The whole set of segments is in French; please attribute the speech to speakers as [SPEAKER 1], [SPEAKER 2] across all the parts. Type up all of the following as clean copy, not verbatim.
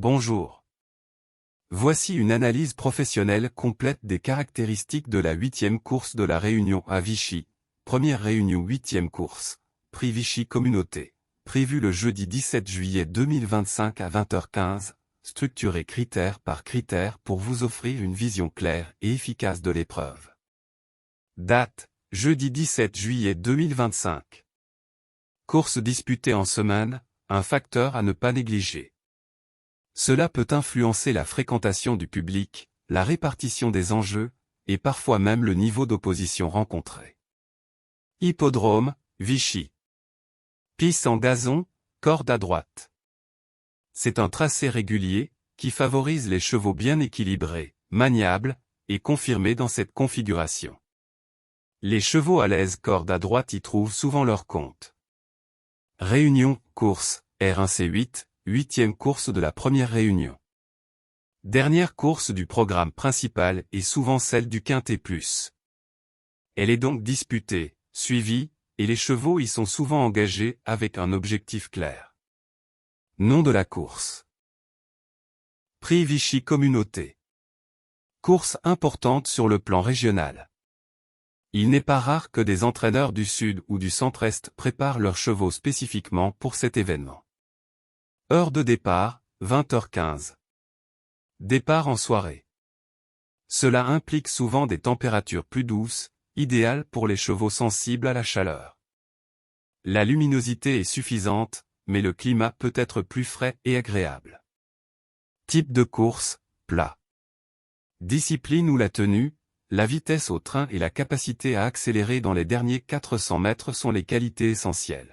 [SPEAKER 1] Bonjour. Voici une analyse professionnelle complète des caractéristiques de la 8e course de la Réunion à Vichy, première réunion 8e course, prix Vichy Communauté, prévue le jeudi 17 juillet 2025 à 20h15, structurée critère par critère pour vous offrir une vision claire et efficace de l'épreuve. Date, jeudi 17 juillet 2025. Course disputée en semaine, un facteur à ne pas négliger. Cela peut influencer la fréquentation du public, la répartition des enjeux, et parfois même le niveau d'opposition rencontré. Hippodrome, Vichy. Piste en gazon, corde à droite. C'est un tracé régulier, qui favorise les chevaux bien équilibrés, maniables, et confirmés dans cette configuration. Les chevaux à l'aise corde à droite y trouvent souvent leur compte. Réunion, course, R1C8, 8e course de la première réunion. Dernière course du programme principal et souvent celle du Quintet Plus. Elle est donc disputée, suivie, et les chevaux y sont souvent engagés avec un objectif clair. Nom de la course. Prix Vichy Communauté. Course importante sur le plan régional. Il n'est pas rare que des entraîneurs du Sud ou du Centre-Est préparent leurs chevaux spécifiquement pour cet événement. Heure de départ, 20h15. Départ en soirée. Cela implique souvent des températures plus douces, idéales pour les chevaux sensibles à la chaleur. La luminosité est suffisante, mais le climat peut être plus frais et agréable. Type de course, plat. Discipline ou la tenue, la vitesse au train et la capacité à accélérer dans les derniers 400 mètres sont les qualités essentielles.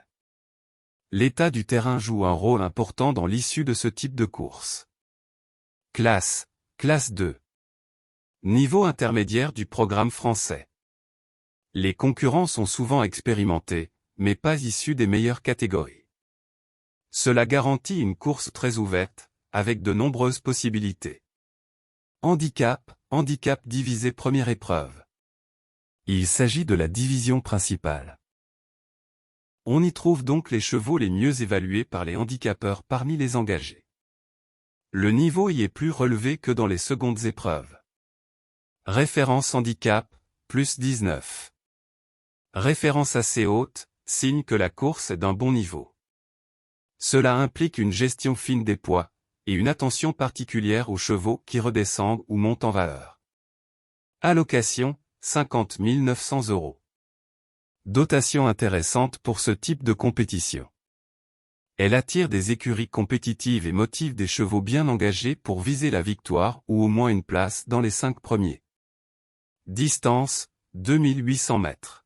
[SPEAKER 1] L'état du terrain joue un rôle important dans l'issue de ce type de course. Classe 2. Niveau intermédiaire du programme français. Les concurrents sont souvent expérimentés, mais pas issus des meilleures catégories. Cela garantit une course très ouverte, avec de nombreuses possibilités. Handicap divisé première épreuve. Il s'agit de la division principale. On y trouve donc les chevaux les mieux évalués par les handicapeurs parmi les engagés. Le niveau y est plus relevé que dans les secondes épreuves. Référence handicap, plus 19. Référence assez haute, signe que la course est d'un bon niveau. Cela implique une gestion fine des poids, et une attention particulière aux chevaux qui redescendent ou montent en valeur. Allocation, 50 900 €. Dotation intéressante pour ce type de compétition. Elle attire des écuries compétitives et motive des chevaux bien engagés pour viser la victoire ou au moins une place dans les 5 premiers. Distance, 2800 mètres.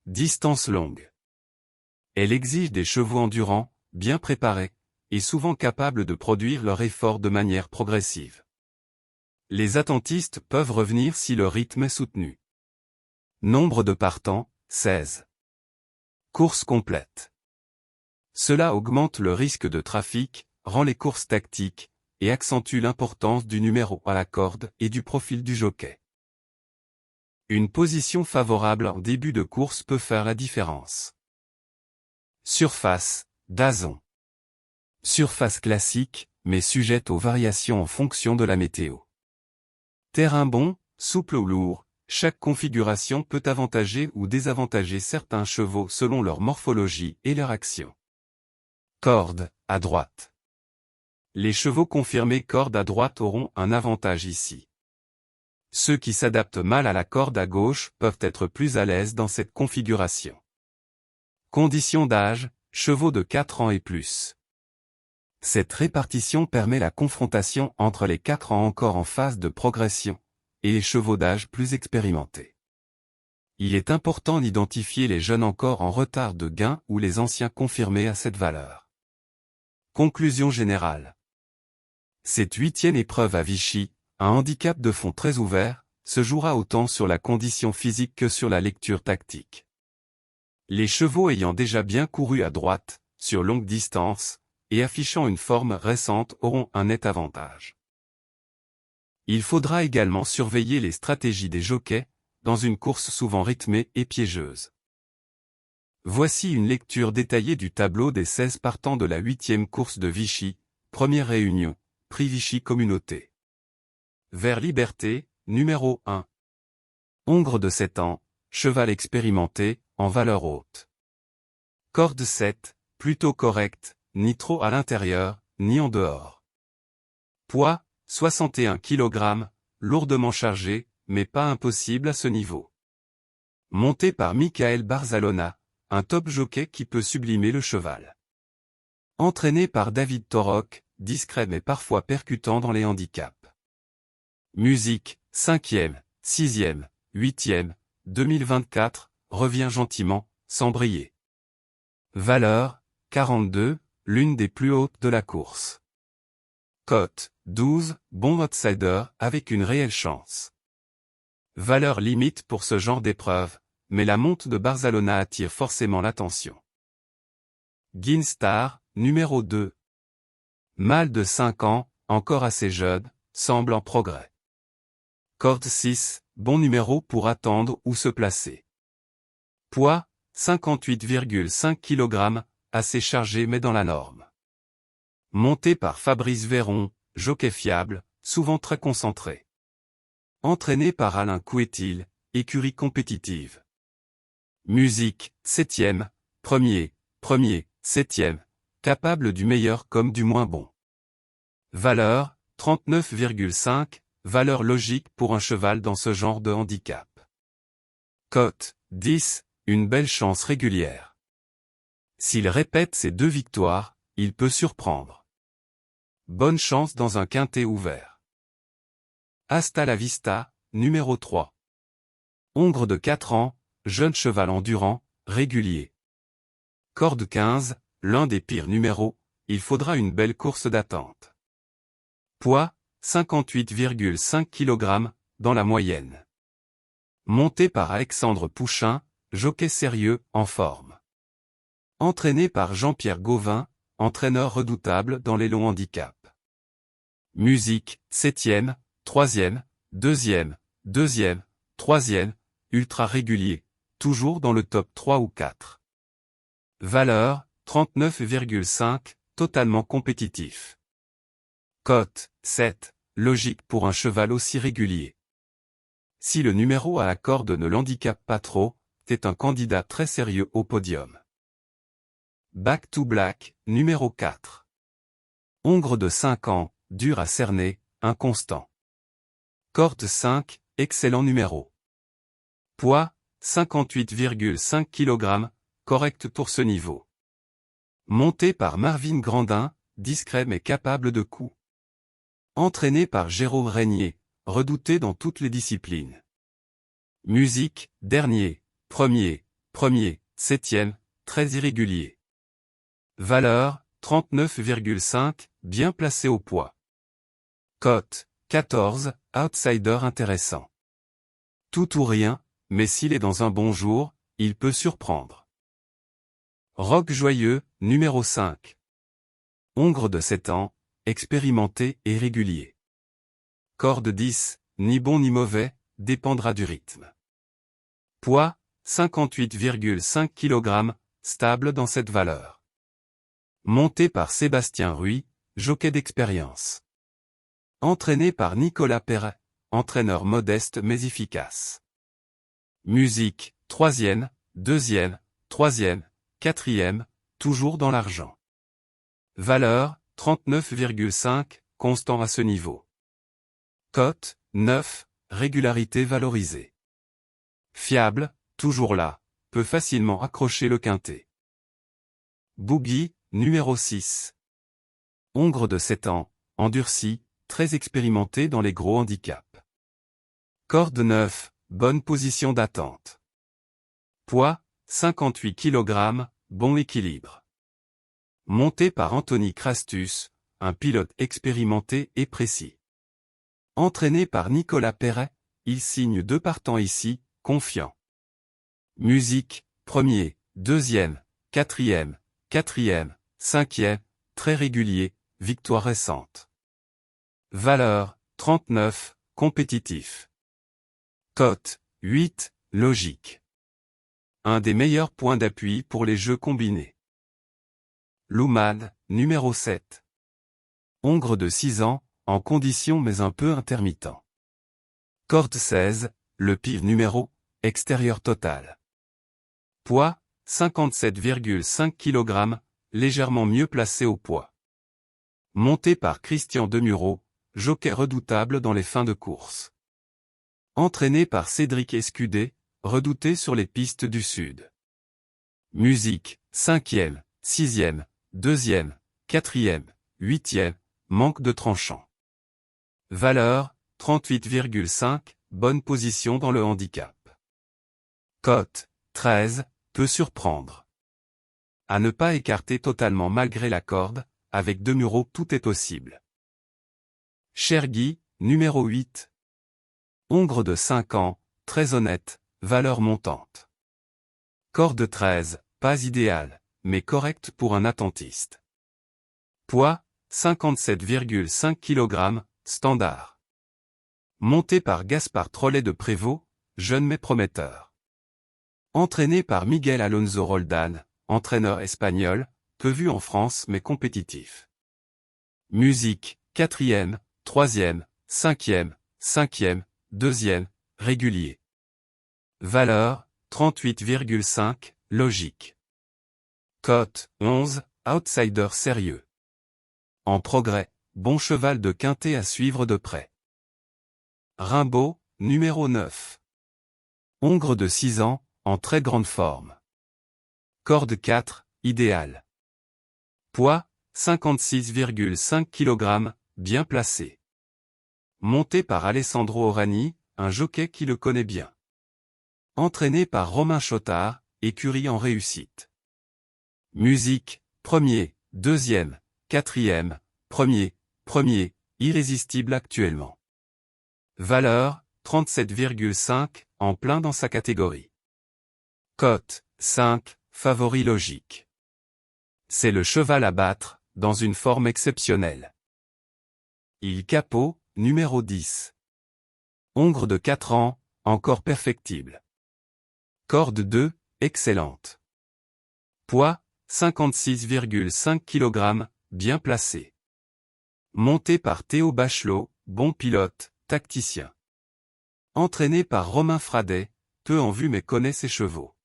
[SPEAKER 1] Distance longue. Elle exige des chevaux endurants, bien préparés, et souvent capables de produire leur effort de manière progressive. Les attentistes peuvent revenir si le rythme est soutenu. Nombre de partants, 16. Course complète. Cela augmente le risque de trafic, rend les courses tactiques, et accentue l'importance du numéro à la corde et du profil du jockey. Une position favorable en début de course peut faire la différence. Surface, gazon. Surface classique, mais sujette aux variations en fonction de la météo. Terrain bon, souple ou lourd, chaque configuration peut avantager ou désavantager certains chevaux selon leur morphologie et leur action. Corde, à droite. Les chevaux confirmés corde à droite auront un avantage ici. Ceux qui s'adaptent mal à la corde à gauche peuvent être plus à l'aise dans cette configuration. Conditions d'âge, chevaux de 4 ans et plus. Cette répartition permet la confrontation entre les 4 ans encore en phase de progression, et les chevaux d'âge plus expérimentés. Il est important d'identifier les jeunes encore en retard de gain ou les anciens confirmés à cette valeur. Conclusion générale. Cette 8e épreuve à Vichy, un handicap de fond très ouvert, se jouera autant sur la condition physique que sur la lecture tactique. Les chevaux ayant déjà bien couru à droite, sur longue distance, et affichant une forme récente auront un net avantage. Il faudra également surveiller les stratégies des jockeys, dans une course souvent rythmée et piégeuse. Voici une lecture détaillée du tableau des 16 partants de la 8e course de Vichy, première réunion, prix Vichy Communauté. Vers Liberté, numéro 1. Hongre de 7 ans, cheval expérimenté, en valeur haute. Corde 7, plutôt correct, ni trop à l'intérieur, ni en dehors. Poids, 61 kg, lourdement chargé, mais pas impossible à ce niveau. Monté par Michael Barzalona, un top jockey qui peut sublimer le cheval. Entraîné par David Torok, discret mais parfois percutant dans les handicaps. Musique, 5e, 6e, 8e, 2024, revient gentiment, sans briller. Valeur, 42, l'une des plus hautes de la course. Cote, 12, bon outsider avec une réelle chance. Valeur limite pour ce genre d'épreuve, mais la monte de Barzalona attire forcément l'attention. Ginstar, numéro 2. Mâle de 5 ans, encore assez jeune, semble en progrès. Corde 6, bon numéro pour attendre ou se placer. Poids, 58,5 kg, assez chargé mais dans la norme. Monté par Fabrice Véron, jockey fiable, souvent très concentré. Entraîné par Alain Couetil, écurie compétitive. Musique, 7e, 1er, 7e, capable du meilleur comme du moins bon. Valeur, 39,5, valeur logique pour un cheval dans ce genre de handicap. Cote, 10, une belle chance régulière. S'il répète ses 2 victoires, il peut surprendre. Bonne chance dans un quintet ouvert. Hasta la vista, numéro 3. Hongre de 4 ans, jeune cheval endurant, régulier. Corde 15, l'un des pires numéros, il faudra une belle course d'attente. Poids, 58,5 kg, dans la moyenne. Monté par Alexandre Pouchin, jockey sérieux, en forme. Entraîné par Jean-Pierre Gauvin, entraîneur redoutable dans les longs handicaps. Musique, 7e, 3e, 2e, 2e, 3e, ultra régulier, toujours dans le top 3 ou 4. Valeur, 39,5, totalement compétitif. Cote, 7, logique pour un cheval aussi régulier. Si le numéro à la corde ne l'handicape pas trop, c'est un candidat très sérieux au podium. Back to Black, numéro 4. Hongre de 5 ans, dur à cerner, inconstant. Corde 5, excellent numéro. Poids, 58,5 kg, correct pour ce niveau. Monté par Marvin Grandin, discret mais capable de coups. Entraîné par Jérôme Régnier, redouté dans toutes les disciplines. Musique, dernier, 1er, 7e, très irrégulier. Valeur, 39,5, bien placé au poids. Cote, 14, outsider intéressant. Tout ou rien, mais s'il est dans un bon jour, il peut surprendre. Roc Joyeux, numéro 5. Hongre de 7 ans, expérimenté et régulier. Corde 10, ni bon ni mauvais, dépendra du rythme. Poids, 58,5 kg, stable dans cette valeur. Monté par Sébastien Ruy, jockey d'expérience. Entraîné par Nicolas Perret, entraîneur modeste mais efficace. Musique, 3e, 2e, 3e, 4e, toujours dans l'argent. Valeur, 39,5, constant à ce niveau. Cote, 9, régularité valorisée. Fiable, toujours là, peut facilement accrocher le quintet. Boogie, numéro 6. Hongre de 7 ans, endurci, très expérimenté dans les gros handicaps. Corde 9, bonne position d'attente. Poids, 58 kg, bon équilibre. Monté par Anthony Crastus, un pilote expérimenté et précis. Entraîné par Nicolas Perret, il signe 2 partants ici, confiant. Musique, 1er, 2e, 4e, 4e, 5e, très régulier, victoire récente. Valeur, 39, compétitif. Cote, 8, logique. Un des meilleurs points d'appui pour les jeux combinés. Lumad, numéro 7. Hongre de 6 ans, en condition mais un peu intermittent. Corde 16, le piv numéro, extérieur total. Poids, 57,5 kg, légèrement mieux placé au poids. Monté par Christian Demuro, jockey redoutable dans les fins de course. Entraîné par Cédric Escudé, redouté sur les pistes du Sud. Musique, 5e, 6e, 2e, 4e, 8e, manque de tranchant. Valeur, 38,5, bonne position dans le handicap. Cote, 13, peut surprendre. À ne pas écarter totalement malgré la corde, avec Demuro tout est possible. Chergui, numéro 8. Hongre de 5 ans, très honnête, valeur montante. Corde 13, pas idéal, mais correct pour un attentiste. Poids, 57,5 kg, standard. Monté par Gaspard Trollet de Prévost, jeune mais prometteur. Entraîné par Miguel Alonso Roldan, entraîneur espagnol, peu vu en France mais compétitif. Musique, 4e, 3e, 5e, 5e, 2e, régulier. Valeur, 38,5, logique. Cote, 11, outsider sérieux. En progrès, bon cheval de quintet à suivre de près. Rimbaud, numéro 9. Hongre de 6 ans, en très grande forme. Corde 4, idéal. Poids, 56,5 kg, bien placé. Monté par Alessandro Orani, un jockey qui le connaît bien. Entraîné par Romain Chotard, écurie en réussite. Musique, 1er, 2e, 4e, 1er, irrésistible actuellement. Valeur, 37,5, en plein dans sa catégorie. Cote, 5, favori logique. C'est le cheval à battre, dans une forme exceptionnelle. Il Capot, numéro 10. Hongre de 4 ans, encore perfectible. Corde 2, excellente. Poids, 56,5 kg, bien placé. Monté par Théo Bachelot, bon pilote, tacticien. Entraîné par Romain Fradet, peu en vue mais connaît ses chevaux.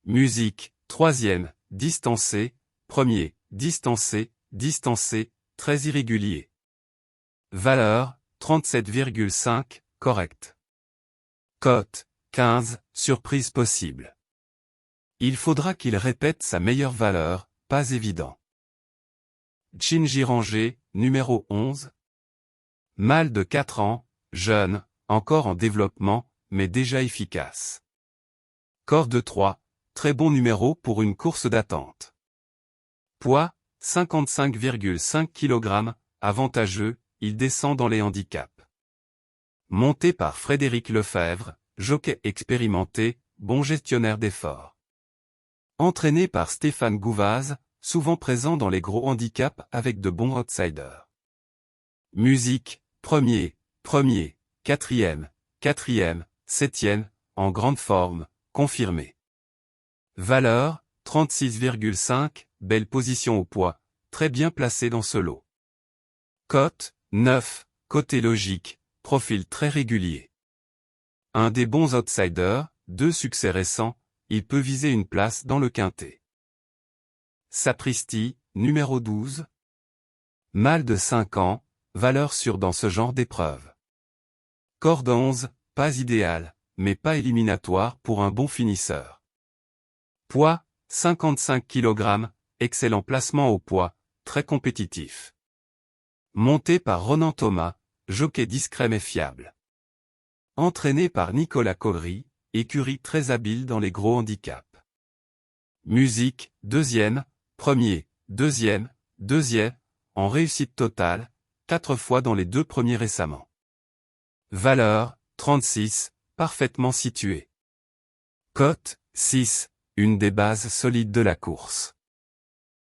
[SPEAKER 1] Musique, 3e, distancé, 1er, distancé, très irrégulier. Valeur, 37,5, correct. Cote, 15, surprise possible. Il faudra qu'il répète sa meilleure valeur, pas évident. Chinji Ranger, numéro 11. Mâle de 4 ans, jeune, encore en développement, mais déjà efficace. Corde 3, très bon numéro pour une course d'attente. Poids, 55,5 kg, avantageux, il descend dans les handicaps. Monté par Frédéric Lefebvre, jockey expérimenté, bon gestionnaire d'efforts. Entraîné par Stéphane Gouvaz, souvent présent dans les gros handicaps avec de bons outsiders. Musique, 1er, 4e, 7e, en grande forme, confirmé. Valeur, 36,5, belle position au poids, très bien placé dans ce lot. Cote, 9, côté logique, profil très régulier. Un des bons outsiders, 2 succès récents, il peut viser une place dans le quintet. Sapristi, numéro 12. Mâle de 5 ans, valeur sûre dans ce genre d'épreuve. Corde 11, pas idéal, mais pas éliminatoire pour un bon finisseur. Poids, 55 kg, excellent placement au poids, très compétitif. Monté par Ronan Thomas, jockey discret mais fiable. Entraîné par Nicolas Cogry, écurie très habile dans les gros handicaps. Musique, 2e, 1er, 2e, en réussite totale, 4 fois dans les 2 premiers récemment. Valeur, 36, parfaitement situé. Cote, 6, une des bases solides de la course.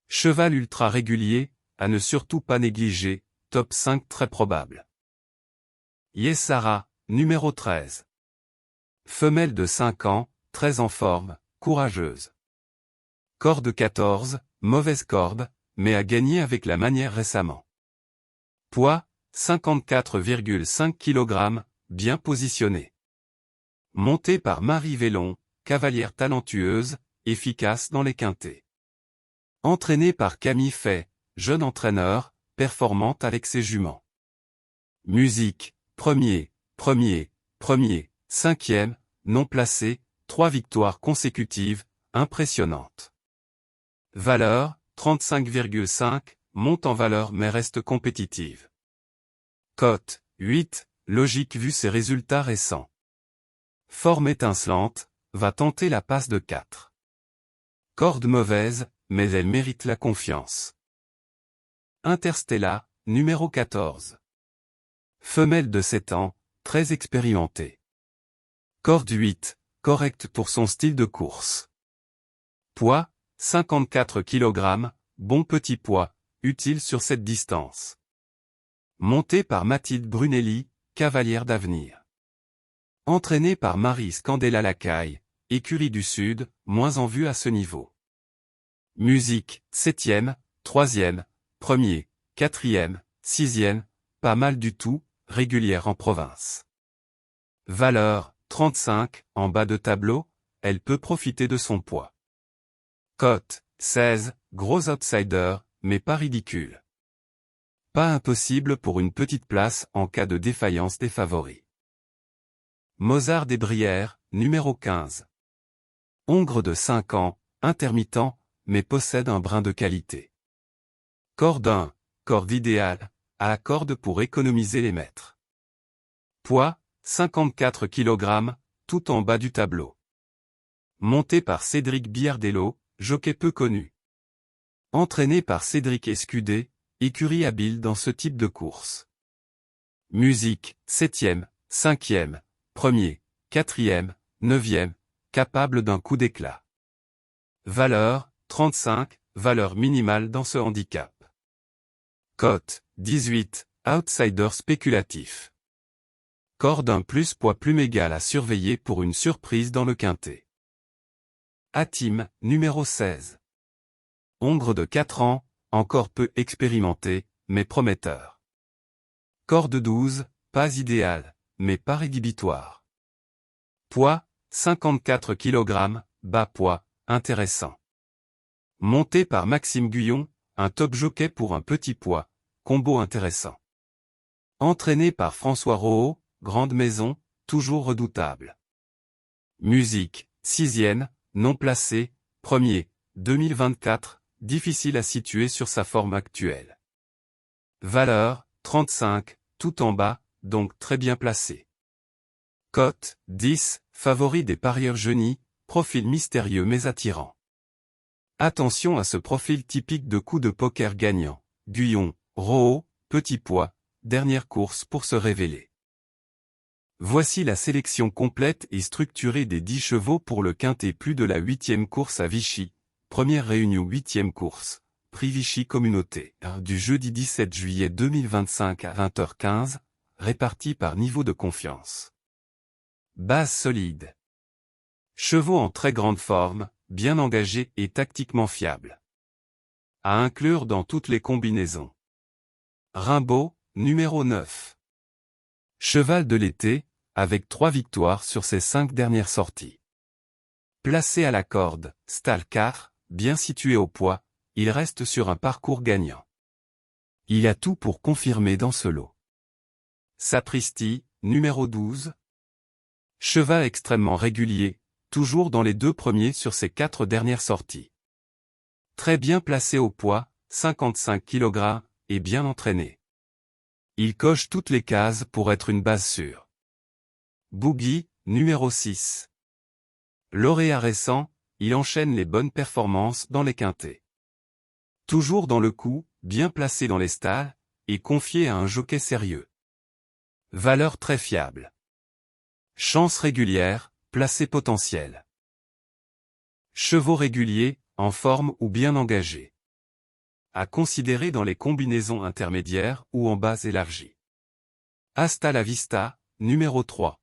[SPEAKER 1] Cheval ultra régulier, à ne surtout pas négliger, top 5 très probable. Yessara, numéro 13. Femelle de 5 ans, très en forme, courageuse. Corde 14, mauvaise corde, mais a gagné avec la manière récemment. Poids, 54,5 kg, bien positionné. Montée par Marie Vélon, cavalière talentueuse, efficace dans les quintets. Entraînée par Camille Fay, jeune entraîneur, performante avec ses juments. Musique, premier, 5e, non placé, 3 victoires consécutives, impressionnantes. Valeur, 35,5, monte en valeur mais reste compétitive. Cote, 8, logique vu ses résultats récents. Forme étincelante, va tenter la passe de 4. Corde mauvaise, mais elle mérite la confiance. Interstella, numéro 14. Femelle de 7 ans, très expérimentée. Corde 8, correcte pour son style de course. Poids, 54 kg, bon petit poids, utile sur cette distance. Montée par Mathilde Brunelli, cavalière d'avenir. Entraînée par Marie Scandella Lacaille, écurie du Sud, moins en vue à ce niveau. Musique, 7e, 3e, 1er, 4e, 6e, pas mal du tout, régulière en province. Valeur, 35, en bas de tableau, elle peut profiter de son poids. Cote, 16, gros outsider, mais pas ridicule. Pas impossible pour une petite place en cas de défaillance des favoris. Mozart des Brières, numéro 15. Hongre de 5 ans, intermittent, mais possède un brin de qualité. Corde 1, corde idéale, à la corde pour économiser les mètres. Poids, 54 kg, tout en bas du tableau. Monté par Cédric Biardello, jockey peu connu. Entraîné par Cédric Escudé, écurie habile dans ce type de course. Musique, 7e, 5e, 1er, 4e, 9e, capable d'un coup d'éclat. Valeur, 35, valeur minimale dans ce handicap. Cote, 18, outsider spéculatif. Corde 1 plus poids plume égal à surveiller pour une surprise dans le quintet. Hatim, numéro 16. Hongre de 4 ans, encore peu expérimenté, mais prometteur. Corde 12, pas idéal, mais pas rédhibitoire. Poids, 54 kg, bas poids, intéressant. Monté par Maxime Guyon, un top jockey pour un petit poids, combo intéressant. Entraîné par François Rohaut, grande maison, toujours redoutable. Musique, 6e, non placé, 1er, 2024, difficile à situer sur sa forme actuelle. Valeur, 35, tout en bas, donc très bien placé. Cote, 10, favori des parieurs jeunis, profil mystérieux mais attirant. Attention à ce profil typique de coup de poker gagnant. Guyon, Rohaut, petit poids, dernière course pour se révéler. Voici la sélection complète et structurée des 10 chevaux pour le quintet plus de la 8e course à Vichy, première réunion 8e course, prix Vichy Communauté, du jeudi 17 juillet 2025 à 20h15, répartis par niveau de confiance. Base solide. Chevaux en très grande forme, bien engagés et tactiquement fiables. À inclure dans toutes les combinaisons. Rimbaud, numéro 9. Cheval de l'été, avec 3 victoires sur ses 5 dernières sorties. Placé à la corde, Stalcar, bien situé au poids, il reste sur un parcours gagnant. Il a tout pour confirmer dans ce lot. Sapristi, numéro 12. Cheval extrêmement régulier, toujours dans les 2 premiers sur ses 4 dernières sorties. Très bien placé au poids, 55 kg, et bien entraîné. Il coche toutes les cases pour être une base sûre. Boogie, numéro 6. Lauréat récent, il enchaîne les bonnes performances dans les quintets. Toujours dans le coup, bien placé dans les stalles, et confié à un jockey sérieux. Valeur très fiable. Chance régulière, placé potentiel. Chevaux réguliers, en forme ou bien engagés. À considérer dans les combinaisons intermédiaires ou en base élargie. Hasta la vista, numéro 3.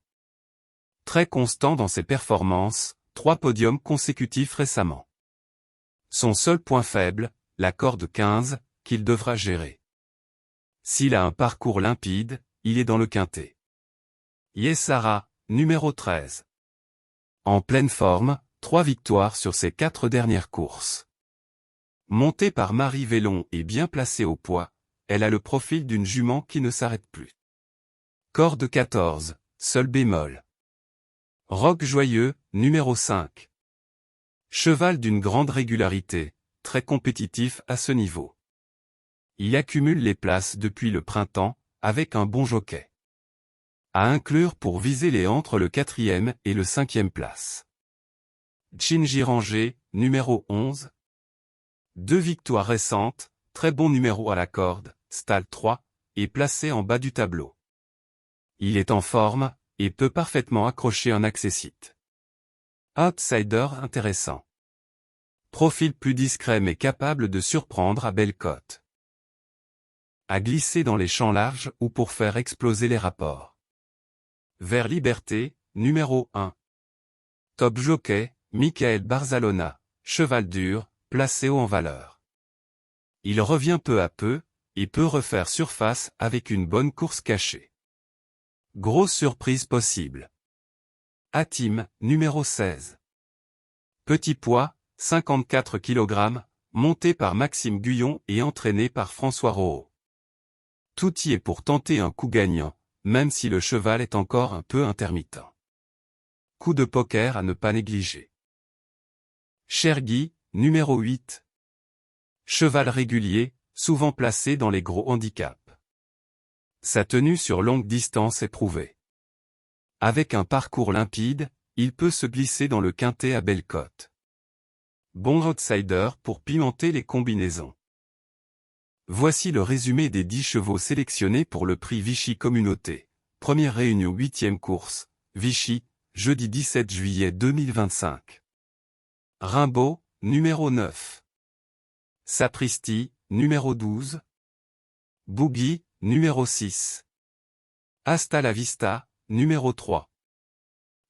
[SPEAKER 1] Très constant dans ses performances, 3 podiums consécutifs récemment. Son seul point faible, la corde 15, qu'il devra gérer. S'il a un parcours limpide, il est dans le quintet. Yessara, numéro 13. En pleine forme, 3 victoires sur ses 4 dernières courses. Montée par Marie Vélon et bien placée au poids, elle a le profil d'une jument qui ne s'arrête plus. Corde 14, seul bémol. Roc Joyeux, numéro 5. Cheval d'une grande régularité, très compétitif à ce niveau. Il accumule les places depuis le printemps, avec un bon jockey. À inclure pour viser les entre le 4e et le 5e place. Chinji numéro 11. 2 victoires récentes, très bon numéro à la corde, Stall 3, et placé en bas du tableau. Il est en forme, et peut parfaitement accrocher un accessite. Outsider intéressant. Profil plus discret mais capable de surprendre à belle cote. À glisser dans les champs larges ou pour faire exploser les rapports. Vers Liberté, numéro 1. Top jockey, Michael Barzalona, cheval dur, placé haut en valeur. Il revient peu à peu, et peut refaire surface avec une bonne course cachée. Grosse surprise possible. Hatim, numéro 16. Petit poids, 54 kg, monté par Maxime Guyon et entraîné par François Rohaut. Tout y est pour tenter un coup gagnant, même si le cheval est encore un peu intermittent. Coup de poker à ne pas négliger. Chergui, numéro 8. Cheval régulier, souvent placé dans les gros handicaps. Sa tenue sur longue distance est prouvée. Avec un parcours limpide, il peut se glisser dans le quintet à belle cote. Bon outsider pour pimenter les combinaisons. Voici le résumé des 10 chevaux sélectionnés pour le prix Vichy Communauté. Première réunion 8e course, Vichy, jeudi 17 juillet 2025. Rimbaud, numéro 9. Sapristi, numéro 12. Boogie, numéro 6. Hasta la Vista, numéro 3.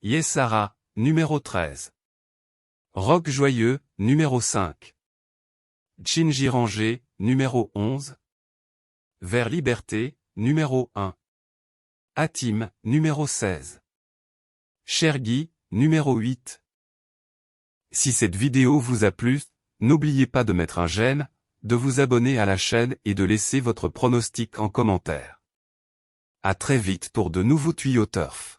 [SPEAKER 1] Yessara, numéro 13. Roc Joyeux, numéro 5. Chinji numéro 11. Vers Liberté, numéro 1. Hatim, numéro 16. Chergui, numéro 8. Si cette vidéo vous a plu, n'oubliez pas de mettre un j'aime, de vous abonner à la chaîne et de laisser votre pronostic en commentaire. À très vite pour de nouveaux tuyaux turf.